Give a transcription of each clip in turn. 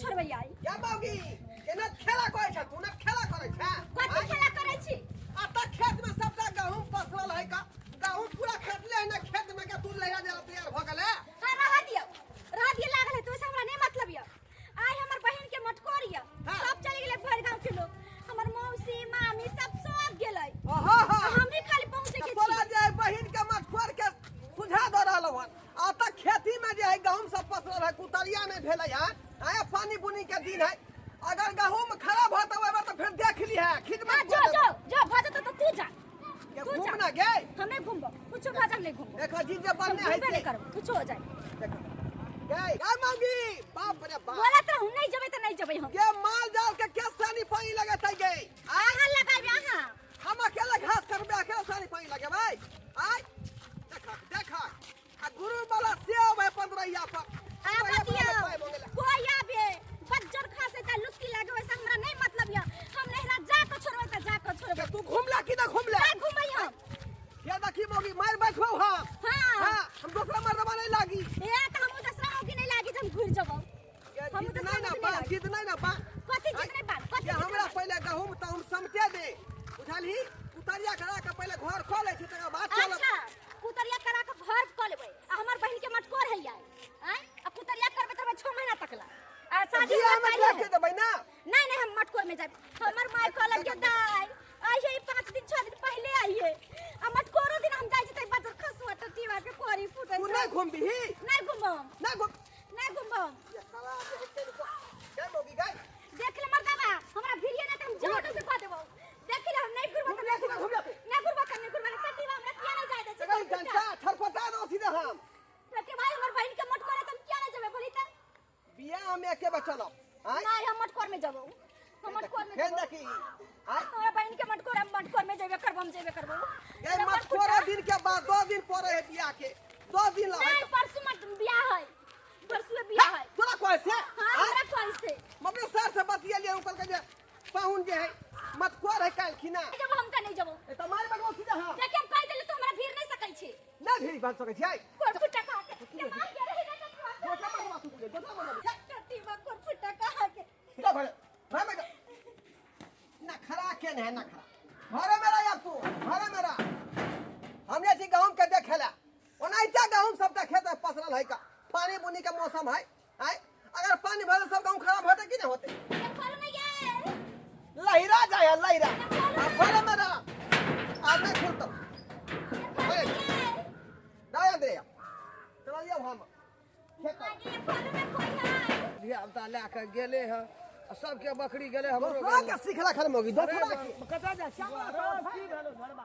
छोड़बै आई क्या बाबी केना खेला करै छ तू न खेला करै छ कथि खेला करै छी आता खेत में सबटा गहूम पसरल है का गहूम पूरा खेतले है ना खेत में के तू लगा दे तैयार भ गेले हां रह दियो लागल है तो से हमरा नहीं मतलब य आई हमर बहिन के मटकोर य सब चले गेले भर गांव के लोग हमर मौसी मामी सब गेलै हम भी खाली पहुंचे के छी बोला जाय बहिन के मटकोर के सुझा द रहल हन आता खेती में जे है गहूम सब पसरल है कुतरिया नहीं भेलै है आया पानी बुनी के दिन है अगर गहूम खराब हो तो फिर देख ली है खिदमत जो भजत तो तू जा तू घूम ना गे हमें घूमबो कुछ भजन नहीं घूमबो देखो जी जे बनने है नहीं करो कुछ हो जाए देखो गए का मांगी बाप रे बाप बोलत रहू नहीं जबै त नहीं जबै हम के माल जाल के के सानी पानी लगे तई गई आहा लगाबे आहा हम अकेले घास करबे अकेले सानी पानी लगे भाई आई देखा आ गुरु वाला सेव है 15 या पर कोई आबे बज्जर खासे का लुत्ती लागे वैसे हमरा नहीं मतलब या हम नहरा जा के छोड़बे त जा के छोड़बे तू घूमला कि ना घूमला नहीं घुमई हम ये देखी मोगी मार बैठो हां हां हम दूसरा मर्दवा नहीं लागी ए त हम दूसरा मोगी नहीं लागी हम घुर जबो हम तो नहीं ना बा जीत नहीं ना बा कथि जीत नहीं बा कथि ये हमरा पहले गहूम त हम समते दे बुझलही उतरिया करा के पहले घर खोले छी तकर बाद चल अच्छा कुतरिया करा के घर क लेबै आ हमर बहिन के मटकोर है आई आ कुतरिया करबे त 6 महीना तक ला आ शादी में लेके देबै ना नहीं हम मटकोर में जाब हमर माय कहलन के दाई आई है 5 दिन 6 दिन पहले आइए आ मटकोरो दिन हम जाई जतै बजर खसुआ टटीवा के कोरी फुटे तू नहीं घूमबी नहीं घुमम नहीं घूम ये साला के मोगी गई देख ले मर्दावा हमरा भिड़िए ना त हम जोड़ से कह देबो देख ले हम नहीं घुरबो नहीं घुरबो टटीवा हमरा किया नहीं जाय दे गई जनता छरपटा दो सीधा हम टटी भाई हमर बहिन के मटकोर त किया नहीं जबे बोली त बियाह में के बचलो नहीं हम मटकोर में जबो हम मटकोर में फेन देखी हमरा बहिन के मटकोर में जेबे करबो हम जेबे करबो ये मटकोर दिन के बाद 2 दिन परे है बियाह के 2 दिन ला नहीं परसों मत बियाह है परसों बियाह है तोरा कह से हां हमरा कह से मम्मी सर से बतिया लिए ऊपर के जे पाहुन जे है मटकोर है काल खिना जब हम का नहीं जबो ए तुम्हारे बगल सीधा हां लेकिन हम कह देले तो हमरा भीड़ नहीं सकै छी ना भीड़ बात सकै छी कोर फुटा का के मार के रहेगा तो दोसरा मरवा तू दोसरा मरवा टट्टी बा कोर फुटा का के क्या भले भाई मैं ना खरा के नहीं ना खरा घरे मेरा यार तू घरे मेरा हमने जी गहूम के देखेला ओनाइता गहूम सब खेत में पसरल है का पानी बुनी के मौसम है आई अगर पानी भरल सब गहूम खराब होते कि नहीं होते फल में ये लहिरा जाए लहिरा घरे मेरा आज नहीं खुलता दाया दे चलो ये हम ये फल में कोई है ये अब ता लेके गेले है सबके बकरी गेले हमरो के सिखला खल मोगी दोसरा कटा जा की भेलो घरबा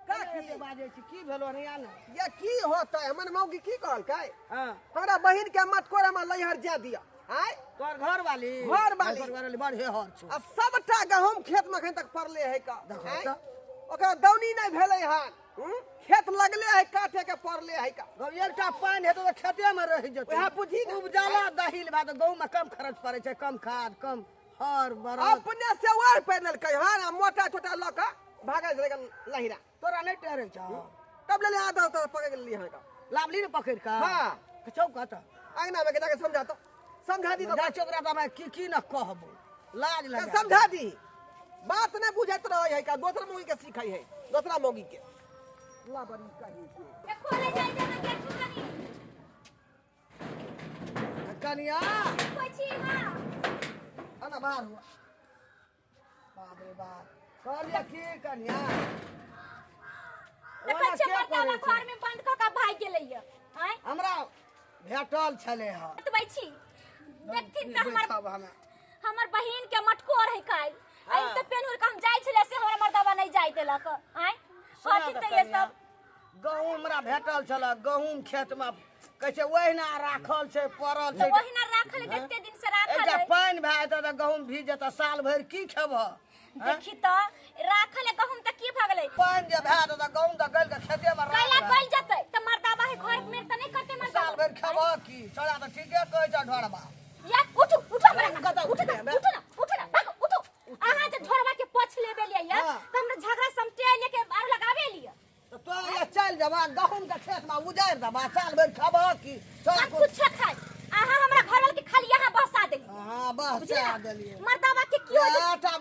का की बाजे छी की भेलो नहीं ना ये की होता है हमन मौगी की कहल काय हां हमरा बहिन के मटकोर हम लहर जा दिया आय तोर घर वाली बढ़े हर छ अब सबटा गहूम खेत में अखन तक पड़ले है का ओकरा दौनी नहीं भेले हन खेत लगले है काटे के पड़ले है का एकटा पानी हेतौ त खेते में रह जतौ वह बुझी उपजाला दहिल भात गहूम में कम खर्च पड़े छै कम खाद कम हर बरद अपने से और पैनल कह हां मोटा छोटा लका भागा जरेगा लहिरा तोरा नहीं टेरे छ तब ले आधा तो पकड़ लिए है का लावली ने पकड़ का हां कछौ कहता आंगना में के जाके समझा तो समझा दी तो जा चोकरा त मैं की न कहबो लाज लगा समझा दी बात नहीं बुझत रहे है का दूसरा मोगी के सिखाई है दूसरा मोगी के ला बड़ी कही के ये खोले जाए जाना गेट कनी कनिया कोई छी हां अना बाहर हुआ बाप रे बाप कहलिया की कनिया त कच्चे मरदावा घर में बंद क का भाई गेलै है हैं हमरा भेटल छले ह तबै छी देखथिन त हमर बहिन के मटकोर है काल आई त पेनुर का हम जाय छले से हमरा मरदावा नहीं जाय देलक हैं कथि त ये सब गहूम हमरा भेटल छल गहूम खेत में कैसे ओहिना राखल छै पड़ल छै ओहिना राखल जते दिन से राखल एकटा पानी भए त गहूम भीज जत साल भर की खेबह देखि त राखल गहूम त की भ गेलै पानी जे भए त गहूम त गल के खेते में कैला गल जतै त मरदावा है घर में त नहीं करते मरदावा साल भर खेबह की छोड़ा त ठीके कहै छ ढोरबा या उठू हमरा उठ ना भागो उठो अहाँ जे ढोरबा के पोछ लेबे लिया त हमरा झगड़ा समटे लेके आर लगावे लिया तो ये चल जबा गहूम के खेत में उजाड़ दबा साल भर खेबह की कुछ खाई अहाँ हमरा घर वाला के खाली यहाँ बसा दे हां घुसा देलिए मर्दावा के की हो आटा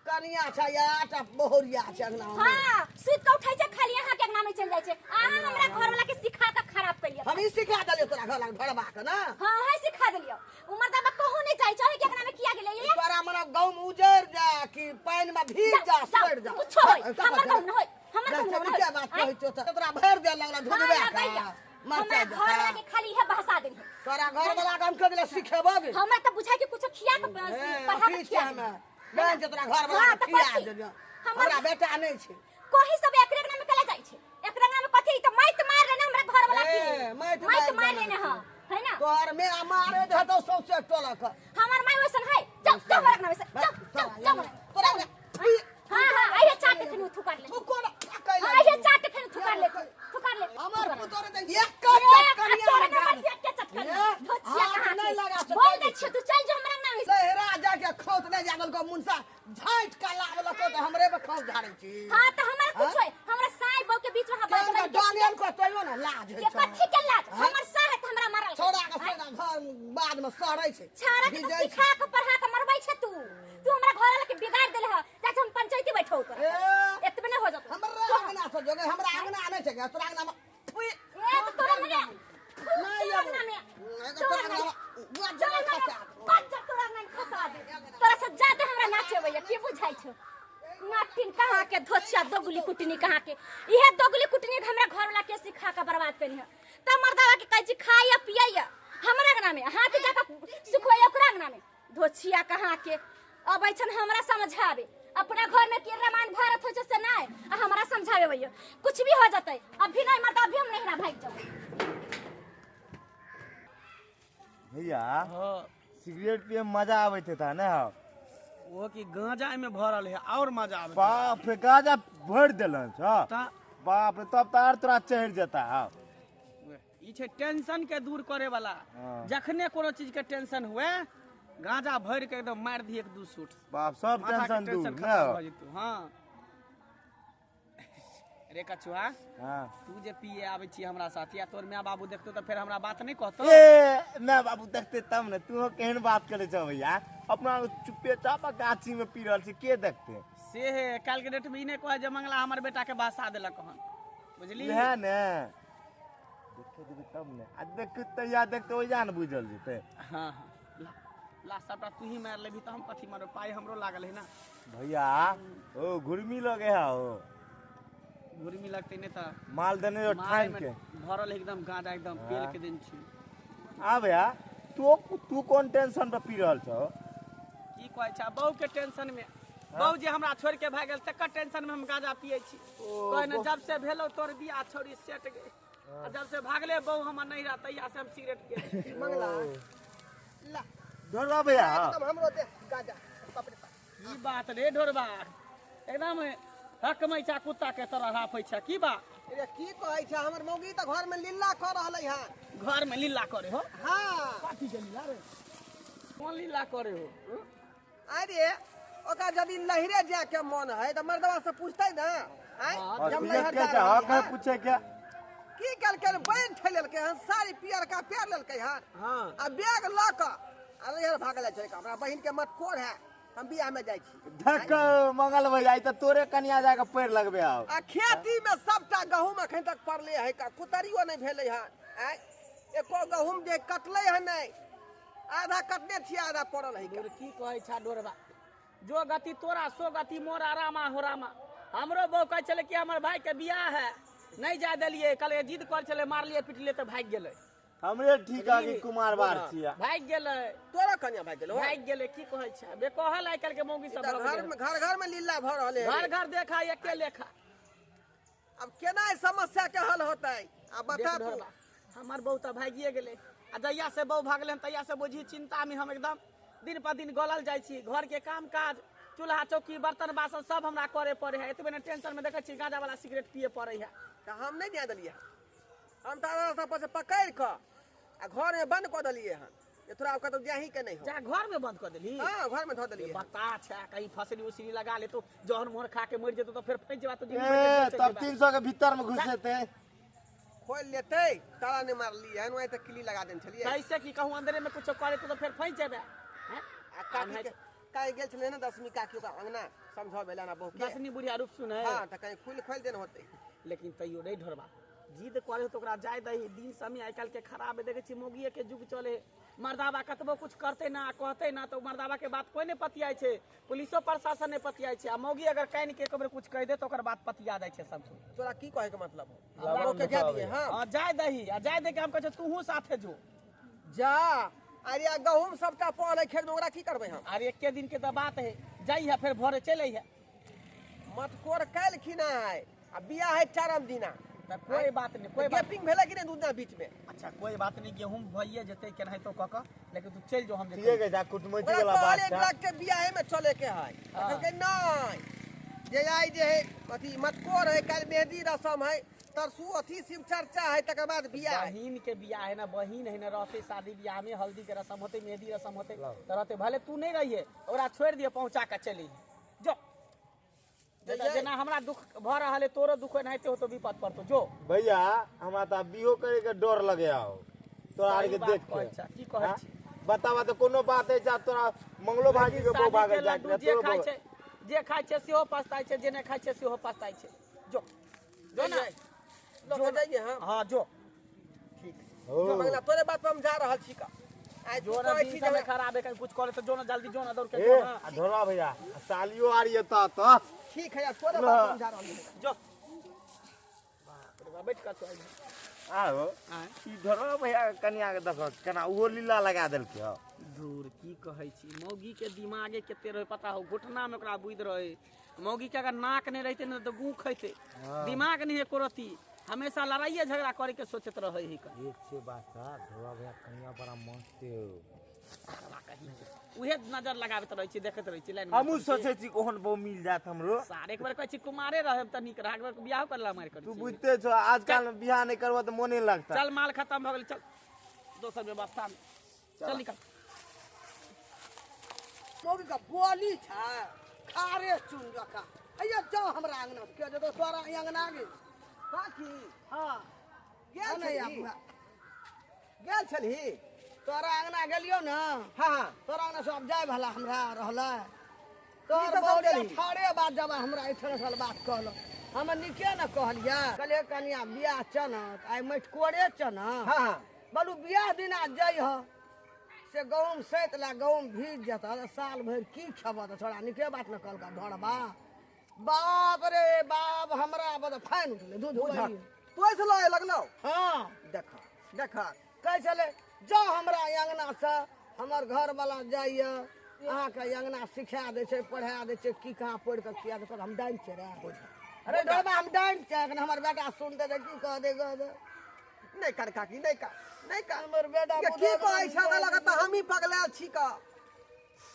कनिया छै आटा बहुरिया छै अंगना में हां सुत के उठै छै खाली यहां के अंगना में चल जाय छै अहाँ हमरा घर वाला के सिखा के खराब कइलिए हम ही सिखा देलिए तोरा घर लग भड़बा के ना हां है सिखा देलियो उ मर्दावा कहू नहीं जाय छै के अंगना में किया गेले ये तोरा मने गांव में उजर जा कि पानी में भीग जा सड़ जा कुछ होय हमर गांव न होय हमर गांव न क्या बात कहै छौ तोरा भर दे लगला धुनबे का मरता हमरा घर वाला के खाली है बहसा देन तोरा घर वाला काम कर देला सिखेबो गे हमरा त बुझाय के कुछ खिया के पढ़ा के खिया हमें जान जे तोरा घर वाला खिया दे हमरा बेटा नहीं छै कोही सब एकरे नाम में कला जाय छै एकरे नाम में कथि त माइट मार रे हमरा घर वाला की माइट मार रे ना है ना तोर में मारे दे तो सबसे टोला का हमर माई वसन है चल हमरा नाम से चल तोरा हां हां आइए चाट खनु थुकार ले थुकार कइले आइए चाट खनु थुकार ले हमर पुतोरे दे एक कट करिया तोरे में के चटकन धोचिया कहां नहीं लगा बोल दे छ तू चल जो हमरा नाम से लहरा जाके खोत नहीं जागल को मुंसा झांट का लागल को तो हमरे पे खौफ झाड़े छी हां त हमरा कुछ होय हमरा साई बौ के बीच में बात के डानियल को तोयो ना लाज है के कथि के लाज हमर साह त हमरा मारल छोड़ा के सोना घर बाद में सड़ै छै छाड़ा के सिखा के पढ़ा के मरबै छ तू हमरा घर वाला के बिगाड़ देले ह चाचा हम पंचायती बैठो कर एतबे नहीं हो जात हमरा अंगना से जोगे हमरा अंगना नहीं छै तोरा अंगना में ए तो तोरा में नहीं अंगना में तोरा अंगना में बुआ खसा बच्चा तोरा में खसा दे तोरा से ज्यादा हमरा नाचे भैया की बुझाई छ नाटिन कहां के धोचिया दोगली कुटनी कहां के इहे दोगली कुटनी हमरा घर वाला के सिखा के बर्बाद करी है त मर्दावा के कहै छी खाइया पियैया हमरा अंगना में हाथ जाके सुखोया ओकरा अंगना में धोचिया कहां के अब ऐछन हमरा समझावे अपना घर में के रामायण भारत हो से नहीं आ हमरा समझावे भैया कुछ भी हो जाते अभी नहीं मरता अभी हम नहीं ना भाग जाओ भैया सिगरेट पिए में मजा आवे था ना वो की गांजा में भरल है और मजा आवे बाप रे गांजा भर देलन छ बाप रे तब तार तोरा चढ़ जाता है ई छै टेंशन के दूर करे वाला जखने कोनो चीज के टेंशन हुए गांजा भर के एकदम मार दी एक दू सूट बाप सब टेंशन दूर ना हां रे कछुआ हां तू जे पिए आवे छी हमरा साथ या तोर माय बाबू देखतो त फिर हमरा बात नहीं कहतो ए मैं बाबू देखते तब न तू केहन बात करे छ भैया अपना चुप्पे चापा गाछी में पी रहल छी के देखते से है काल के डेट में इने कह जे मंगला हमर बेटा के बासा देलक हन बुझली है ने देखे तब ने आ देख त या देख तो जान बुझल जते हां ला सबटा तू ही मार लेबी त हम कथि मारो पाई हमरो लागल है ना भैया ओ घुरमी लगे है ओ घुरमी लगते ने त माल देने जो ठान के भरल एकदम गांजा एकदम पेल के दिन छी आ भैया तू कौन टेंशन पे पी रहल छ की कहै छ बहु के टेंशन में बहु जे हमरा छोड़ के भाग गेल तकर टेंशन में हम गांजा पियै छी कहने जब से भेलो तोर बियाह छोड़ी सेट गए आ जब से भागले बहु हम नहीं रहा तैया से हम सिगरेट पियै मंगला ला ढोरबा भैया एकदम हमरो दे गाजा ई बात रे ढोरबा एकदम हकमै छा कुत्ता के तरह राफै छ की बा रे की कहै छ हमर मौगी त घर में लीला कर रहलै है घर में लीला करे हो हां काठी के लीला रे कौन लीला करे हो अरे ओका यदि लहरे जाए के मन है त मर्दवा से पूछतै ना जब लहर जा क्या क्या पूछे क्या की कल के बैन ठेलल के हन सारी पियर का पैर लेल के हन हां आ बैग ल क आ लहर भागल छै हमरा बहिन के मत कोर है हम बियाह में जाय छी धक मंगल भैया त तोरे कन्या जाके पैर लगबे आओ आ खेती में सबटा गहूम अखन तक पड़ले है का कुतरियो नहीं भेलै हन एको गहूम जे कटले है नहीं आधा कटने छी आधा पड़ल है की कहै छ डोरबा जो गति तोरा सो गति मोरा रामा हो रामा हमरो बहू कहै छले कि हमर भाई के बियाह है नहीं जा देलिए कल जिद कर छले मारलिए पिटलिए त भाग गेलै हमरे ठीक आ कि कुमार बार छिया भाग गेलै तोरा कन्या भाग गेलो भाग गेलै की कहै छ बे कहल आइ काल के मौगी सब घर में लीला भ रहले घर घर देखा एके लेखा अब केना समस्या के हल होतै अब बता तू हमर बहू त भागिए गेलै आ जहिया से बहू भागले तहिया से बुझी चिंता में हम एकदम दिन पर दिन गलल जाइ छी घर के काम काज चूल्हा चौकी बर्तन बासन सब हमरा करे पड़े है एतबे न टेंशन में देखै छी गांजा वाला सिगरेट पिए पड़े है त हम नहीं दे देलिए हम तारा सब से पकड़ क आ घर में बंद क देलिए हन ये थोड़ा कतो जाही के नहीं हो जा घर में बंद कर देली हां घर में धो देलिए बता छ कहीं फसली उसी लगा ले तो जहर मोहर खा के मर जेतो तो फिर फंस जेबा तो दिन ए तब 300 के भीतर में घुसेते खोल लेते ताला ने मार ली हन वही तक किली लगा देन छलिए कैसे की कहूं अंदर में कुछ करे तो फिर फंस जेबे हैं काहे गेल छले ना 10वीं काकी का अंगना समझो बेला ना बहु के 10वीं बुढ़िया रूप सुन है हां त कहीं खुल खोल देन होते लेकिन तैयो नहीं ढोरबा जिद करे तो ओकरा जाय दही दिन समय आइ काल के खराब है देखे छी मोगिए के जुग चले मर्दाबा कतबो कुछ करते ना कहते ना तो मर्दाबा के बात कोई नहीं पतियाय छे पुलिसो प्रशासन नहीं पतियाय छे आ मोगी अगर कान के कबर कुछ कह दे तो ओकर बात पतिया जाय छे सब तोरा की कहे के मतलब हो के जा दिए हां जाय दही आ जाय दे के हम कहे तूहू साथे जो जा अरे गहूम सबटा पड़े खेत में ओकरा की करबे हम अरे एके दिन के तो बात है जाई है फिर भोरे चले है मटकोर काल खिनाय आ बियाह है चारम दिना कोई बात नहीं कोई गैपिंग भेला कि नहीं दूधना बीच में अच्छा कोई बात नहीं गेहूं भइए जते केना तो कक लेकिन तू चल जो हम ठीक है जा कुटमैती वाला बात एक लाख के बियाह में चले के है कहलके नहीं जे आई जे है अथी मटकोर है काल मेहंदी रसम है तरसू अथी शिव चर्चा है तकर बाद बियाह बहिन के बियाह है ना बहिन है ना रहते शादी बियाह में हल्दी के रसम होते मेहंदी रसम होते तो रहते भले तू नहीं रहिए ओकरा छोड़ दिए पहुंचा के चली जो जना हमरा दुख भ रहल है तोरो दुख नहीं हो तो विपद पर तो जो भैया हमरा त बिहो करे के डर लगे आओ तोरा आर के देख के अच्छा की कहै छी बतावा तो कोनो बात है जा तोरा मंगलो भाजी के बो भागल जात जे खाय छै जे खाय छै सेहो पछताय छै जे नहीं खाय छै सेहो पछताय छै जो जो ना जो जाइए हां जो ठीक जो मंगला तोरे बात पर हम जा रहल छी का आज जो ना दिन समय खराब है कुछ करे तो जो ना जल्दी जो ना दौड़ के ए धोरा भैया सालियो आ रही है तो ठीक है तोरे बात पर हम जा रहल छी जो बाप रे बैठ का तो आओ ई धोरा भैया कन्या के देखो केना उहो लीला लगा देल के दूर की कहै छी मौगी के दिमागे केते रहे पता हो घुटना में ओकरा बुइद रहे मौगी के अगर नाक नहीं रहते न तो गू खैते दिमाग नहीं है कोरती हमेशा लड़ाइए झगड़ा करे के सोचत रहे ही कर एक से बात का धोरा भैया कन्या बड़ा मस्त है उहे नजर लगाबत रहे छी देखत रहे छी लाइन हमहु सोचे छी कोहन बो मिल जात हमरो सारे एक बार कहै छी कुमारे रहे त निक रह एक बार बियाह करला मार कर तू बुझते छ आजकल बियाह नहीं करबो तो मोने लगता चल माल खत्म हो गेल चल दोसर व्यवस्था में चल निकल मोगी का बोली छ खारे चुन रखा अइया जाओ हमरा अंगना के जे तो तोरा अंगना गे काकी हां गेल नहीं छली अपना गेल छली तोरा अंगना गेलियो ना हां तोरा अंगना सब जाय भला हमरा रहला की तोर सब बोली गेली? ठाड़े बात जब हमरा इठन साल बात कहलो हम निके न कहलिया कहले कनिया बियाह चन आई मटकोरे चन हां बोलू बियाह दिना जाय ह से गहूम सैत ला गहूम भीज जता साल भर की खबा त छोड़ा निके बात न कहल का धड़बा बाप रे बाप हमरा बद फाइन उठले दूध उबाली तोय से लए लगलो हां देखा देखा कह चले जाओ हमरा अंगना से हमर घर वाला जाइए अहाँ के अंगना सिखा दे छे पढ़ा दे छे की कहाँ पढ़ के किया तो हम डाइन छे रे अरे डरबा हम डाइन छे कि हमर बेटा सुनते तो की कह देगा नहीं कर काकी नहीं कर हमर बेटा ये की कहै छ लगत हम ही पगला छी का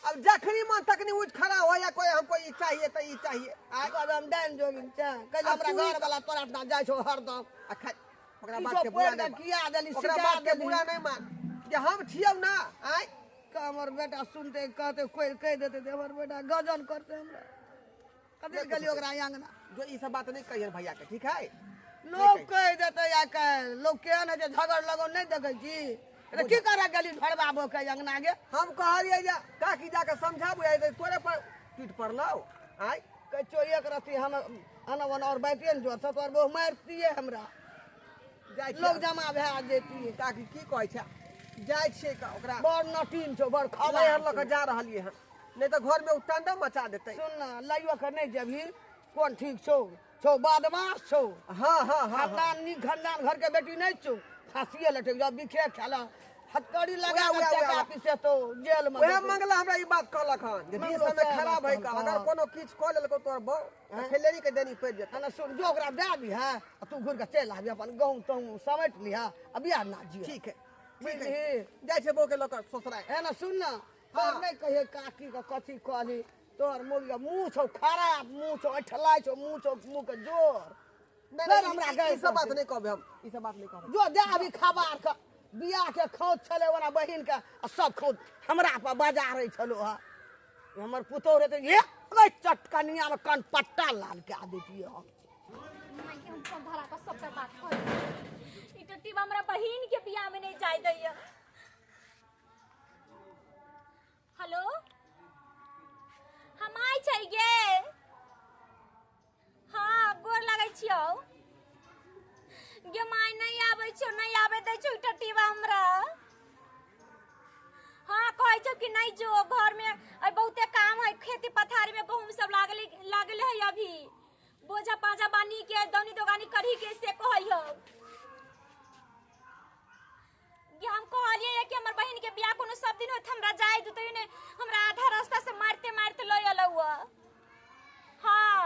अब जखनी मन तकनी उठ खड़ा हो या कोई हमको ई चाहिए तो ई चाहिए आज हम डाइन जोगिन छे कह हमरा घर वाला तोरा अपना जाय छो हरदम अखा ओकरा ई बात सब के बुरा पढ़ के नहीं किया देली ओकरा सिखा बात के देली बुरा नहीं मान जे हम छियौ ना आय का हमर बेटा सुनते कहते कोई कह देते ते हमर बेटा गजन करते हमरा कदे गली ओकरा अंगना जो ई सब बात नहीं कहिए भैया के ठीक है लोग कह देते या कह लोग के न जे झगड़ लगो नहीं देखे छी अरे की करा गली भरबाबो के अंगना गे हम कहलिए जा काकी जाके समझाबू आई तो तोरे पर पीठ पर लाओ आय कह चो एक रति हम अनवन और बैठिए जो सब और वो मारती है हमरा जाय लोग जमा भे जेती है काकी की कहै छ जाय छे का ओकरा बड़ नटीन छो बड़ खबर खबर हर लक जा रहलिए हन नहीं तो घर में उटंडा मचा देते सुन ना लइयो के नहीं जबी कौन ठीक छो छो बदमाश छो हां हां हां खानदान घर के बेटी नहीं छो फांसी लटक जा बिखे खेला हथकड़ी लगा उहे, के उहे, चका उहे। पीछे तो जेल में ओहे मंगला हमरा ई बात कहलक हन जे दिन मंगलो समय सएह खराब बात है का कहलक, अगर हाँ। कोनो किछ क लेलको तोर बौ फैलेरी के देनी पड़ जेत ना सुन जो ओकरा दे दी है तू घुर के चल आबी अपन गहूं तहूं समेट लिहा अभी आ ना जी ठीक है बुझली जाय छे बौ के लक ससुराल है ना सुन ना हाँ। और नहीं कहिए काकी का कथी कहली तोर मुर्गा मुंह छौ खराब मुंह छौ अठलाई छौ मुंह छौ मुंह के जोर नहीं हमरा नहीं गए ई सब बात नहीं कहबे हम ई सब बात नहीं कहबे जो दे अभी खबर का बियाह के खोज छले ओना बहिन के आ सब खोज हमरा पर बजा रही छलो हा हमर पुतौ रे तो एक चटकनिया में कान पट्टा लाल के आ देती हम माई के हम फोन धरा के सबटा बात कह ई टट्टी हमरा बहिन के बियाह में नहीं जाय दैया हेलो जो घर में बहुते काम है, खेती पथारी में गहूम सब लागल है अभी, बोझा पाजा बानी के दौनी दोगानी करी के से कहइयो कि हम कहलिए कि हमर बहन के बियाह कोनो सब दिन होत हमरा जाय दू तो ने हमरा आधा रास्ता से मारते मारते ले अलौआ। हां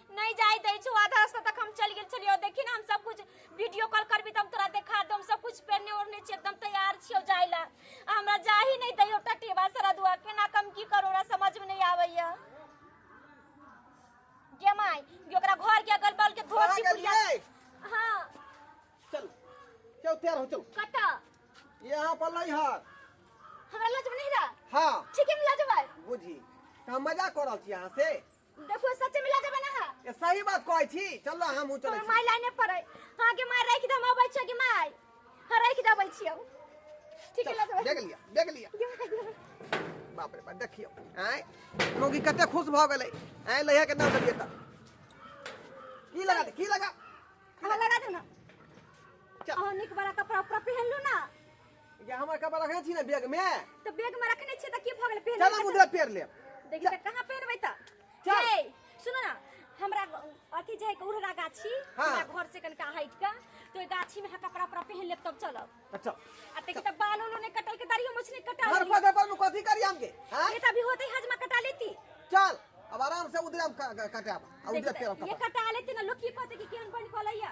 नहीं जाय दै छु, आधा रास्ता तक हम चल गेल छलियो। देखी ना हम सब कुछ वीडियो कॉल करबी त हम तोरा देखा दम, सब कुछ पहनने ओढ़ने छी एकदम तैयार छियो जायला, हमरा जा ही नहीं दैयो टटेबा सरा दुआ केना कम की करू ना समझ में नहीं आवेया। के माई कि ओकरा घर के अगल बगल के धोची पुलिया। हां चल क्यों तैयार हो, चल कटा यहाँ पर लई हर हमरा लजब नहीं रहा। हाँ ठीक है मिला जब बुझी हम मजाक कर रहल छी यहाँ से, देखो सच्चे मिला जब ना है ये सही बात कहै छी। चलो हम चले तो माई लाइने पड़े। हां के माई राख दम अबै छ कि माई, हां राख दबै छियो। ठीक है लजब देख लिया बाप रे बाप देखियो आय मोगी कते खुश भ गेलै। आय लइहा के नाम लेलिए त की लगा हां लगा दे ना। चल हां निक बड़ा कपड़ा उपरा पहन लो ना, ये हमर कपड़ा रखने छी ना बैग में, तो बैग में रखने छी त की भ गेल पहन। चल हम उधर पेर ले देखि त कहां पहनबै त। चल। ए सुनो ना, हमरा अथी जे है उड़रा गाछी, हमरा घर से कनका हाइट का, तो ए गाछी में कपड़ा उपरा पहन लेब तब चलब। अच्छा आ ते की त बाल उलो ने कटल के दाढ़ी मुछ नहीं कटा घर पर में कथी करी हम के? हां ये त अभी होते ही हजमा कटा लेती। चल अब आराम से उधर हम कटाब आ उधर पेर ये कटा लेती ना, लोग की कहते कि केहन बन कहलैया।